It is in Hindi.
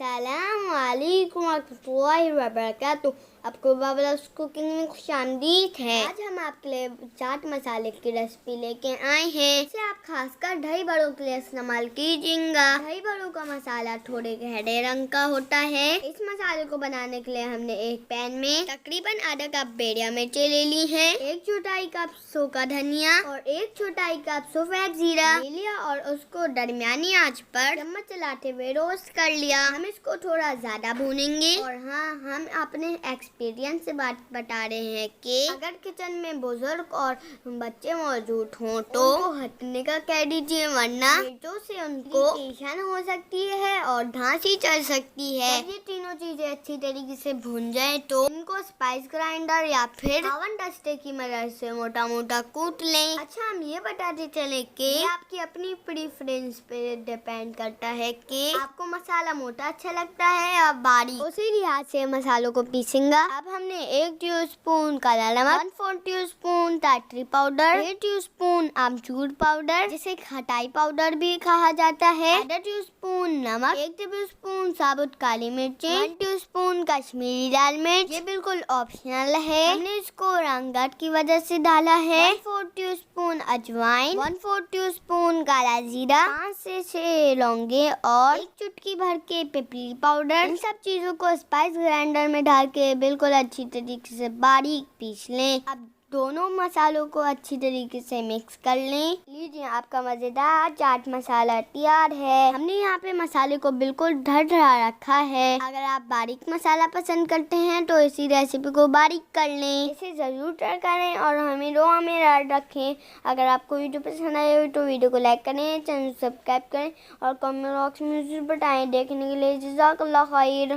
अस्सलामुअलैकुम वरहमतुल्लाहि वबरकातुहू। आपको बाबलास कुकिंग में खुशामदीद है। आज हम आपके लिए चाट मसाले की रेसिपी लेके आए हैं। इसे आप खासकर दही बड़ों के लिए इस्तेमाल कीजिएगा। दही बड़ों का मसाला थोड़े गहरे रंग का होता है। इस मसाले को बनाने के लिए हमने एक पैन में तकरीबन आधा कप बेड़िया मिर्ची ले ली है, 1 चौथाई कप सूखा धनिया और 1 चौथाई कप सफेद जीरा ले लिया और उसको दरमियानी आंच पर चम्मच चलाते हुए रोस्ट कर लिया। हम इसको थोड़ा ज्यादा भूनेंगे। और हाँ, हम अपने एक्सपीरियंस से बात बता रहे हैं कि अगर किचन में बुजुर्ग और बच्चे मौजूद हों तो उनको हटने का कह दीजिए, वरना पेटों से उनको इन्फेक्शन हो सकती है और धांसी चढ़ सकती है। जब ये तीनों चीजें अच्छी तरीके से भून जाए तो इनको स्पाइस ग्राइंडर या फिर ओवन डस्टर की मदद से मोटा मोटा कूट लें। अच्छा, हम ये बताते चले कि आपकी अपनी प्रेफरेंस पे डिपेंड करता है कि आपको मसाला मोटा अच्छा लगता है या बारीक। उसी लिहाज से मसालों को पीसेंगा। अब हमने 1 टीस्पून काला नमक, 1/4 टीस्पून टाटरी पाउडर, 1 टीस्पून आमचूर पाउडर जिसे खटाई पाउडर भी कहा जाता है, आधा टीस्पून नमक, 1 टीस्पून साबुत काली मिर्ची, 1 टीस्पून कश्मीरी लाल मिर्च। ये बिल्कुल ऑप्शनल है, हमने इसको रंगत की वजह से डाला है। 1/4 टीस्पून अजवाइन, 1/4 टीस्पून काला जीरा, 5 से 6 लौंगे और 1 चुटकी भर के पिपली पाउडर। इन सब चीजों को स्पाइस ग्राइंडर में डाल के बिल्कुल अच्छी तरीके से बारीक पीस लें। अब दोनों मसालों को अच्छी तरीके से मिक्स कर लें। लीजिए, आपका मजेदार चाट मसाला तैयार है। हमने यहाँ पे मसाले को बिल्कुल ढरा रखा है। अगर आप बारीक मसाला पसंद करते हैं तो इसी रेसिपी को बारीक कर लें। इसे जरूर ट्राई करें और हमें दुआ में याद रखें। अगर आपको वीडियो पसंद आए तो वीडियो को लाइक करें, चैनल सब्सक्राइब करें और कमेंट बॉक्स में जरूर बताएं। देखने के लिए जज़ाकल्लाह खैर।